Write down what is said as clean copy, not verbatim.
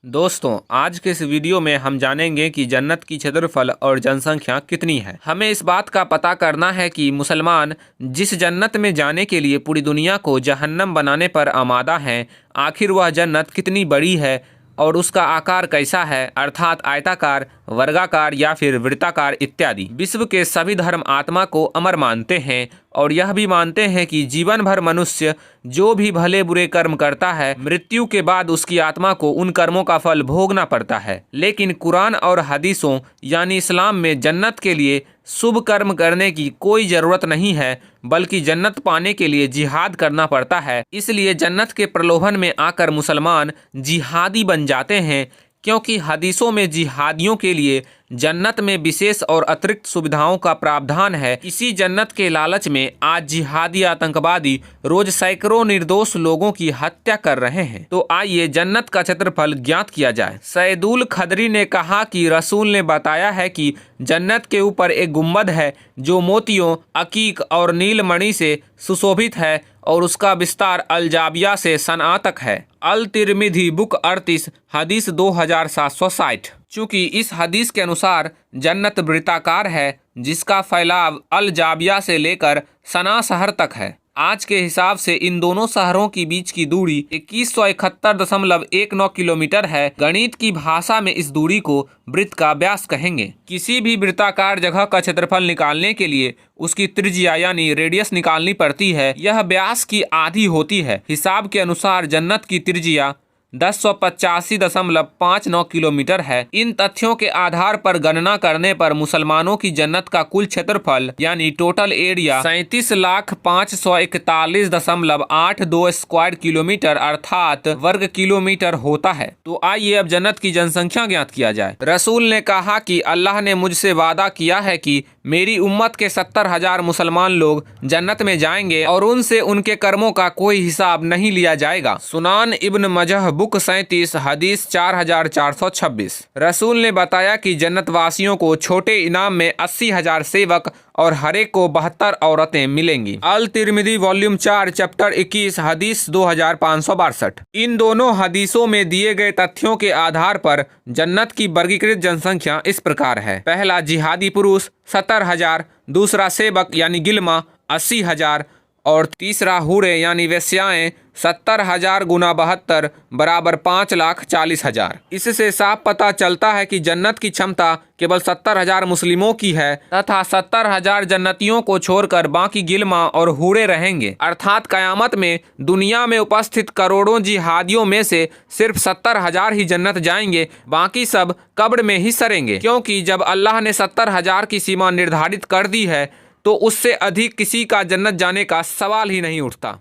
दोस्तों, आज के इस वीडियो में हम जानेंगे कि जन्नत की क्षेत्रफल और जनसंख्या कितनी है। हमें इस बात का पता करना है कि मुसलमान जिस जन्नत में जाने के लिए पूरी दुनिया को जहन्नम बनाने पर आमादा हैं, आखिर वह जन्नत कितनी बड़ी है और उसका आकार कैसा है, अर्थात आयताकार, वर्गाकार या फिर वृत्ताकार इत्यादि। विश्व के सभी धर्म आत्मा को अमर मानते हैं और यह भी मानते हैं कि जीवन भर मनुष्य जो भी भले बुरे कर्म करता है, मृत्यु के बाद उसकी आत्मा को उन कर्मों का फल भोगना पड़ता है। लेकिन कुरान और हदीसों यानी इस्लाम में जन्नत के लिए शुभ कर्म करने की कोई ज़रूरत नहीं है, बल्कि जन्नत पाने के लिए जिहाद करना पड़ता है। इसलिए जन्नत के प्रलोभन में आकर मुसलमान जिहादी बन जाते हैं, क्योंकि हदीसों में जिहादियों के लिए जन्नत में विशेष और अतिरिक्त सुविधाओं का प्रावधान है। इसी जन्नत के लालच में आज जिहादी आतंकवादी रोज सैकड़ों निर्दोष लोगों की हत्या कर रहे हैं। तो आइए जन्नत का क्षेत्रफल ज्ञात किया जाए। सैदुल खदरी ने कहा कि रसूल ने बताया है कि जन्नत के ऊपर एक गुम्बद है जो मोतियों, अकीक और नीलमणि से सुशोभित है और उसका विस्तार अल जाबिया से सनआ तक है। अल तिरमिधी बुक 38 हदीस 2760। चूँकि इस हदीस के अनुसार जन्नत वृत्ताकार है, जिसका फैलाव अल जाबिया से लेकर सना शहर तक है। आज के हिसाब से इन दोनों शहरों की बीच की दूरी 2171.19 किलोमीटर है। गणित की भाषा में इस दूरी को वृत्त का व्यास कहेंगे। किसी भी वृत्ताकार जगह का क्षेत्रफल निकालने के लिए उसकी त्रिज्या यानी रेडियस निकालनी पड़ती है। यह व्यास की आधी होती है। हिसाब के अनुसार जन्नत की त्रिज्या 1085.59 किलोमीटर है। इन तथ्यों के आधार पर गणना करने पर मुसलमानों की जन्नत का कुल क्षेत्रफल यानी टोटल एरिया 37,541.82 स्क्वायर किलोमीटर अर्थात वर्ग किलोमीटर होता है। तो आइए अब जन्नत की जनसंख्या ज्ञात किया जाए। रसूल ने कहा कि अल्लाह ने मुझसे वादा किया है कि मेरी उम्मत के 70,000 मुसलमान लोग जन्नत में जाएंगे और उनसे उनके कर्मों का कोई हिसाब नहीं लिया जाएगा। सुनान इब्न मजह बुक 37 हदीस 4426। रसूल ने बताया कि जन्नत वासियों को छोटे इनाम में 80,000 सेवक और हर एक को 72 औरतें मिलेंगी। अल तिरमिदी वॉल्यूम 4 चैप्टर 21 हदीस 2562। इन दोनों हदीसों में दिए गए तथ्यों के आधार पर जन्नत की वर्गीकृत जनसंख्या इस प्रकार है। पहला जिहादी पुरुष 70,000, दूसरा सेवक यानी गिलमा 80,000 और तीसरा हुरे यानी वेश्याएं 70,000 गुना 72 बराबर 5,40,000। इससे साफ पता चलता है कि जन्नत की क्षमता केवल 70,000 मुस्लिमों की है तथा 70,000 जन्नतियों को छोड़कर बाकी गिलमा और हुरे रहेंगे। अर्थात कयामत में दुनिया में उपस्थित करोड़ों जिहादियों में से सिर्फ 70,000 ही जन्नत जाएंगे, बाकी सब कब्र में ही सरेंगे। क्योंकि जब अल्लाह ने 70,000 की सीमा निर्धारित कर दी है तो उससे अधिक किसी का जन्नत जाने का सवाल ही नहीं उठता।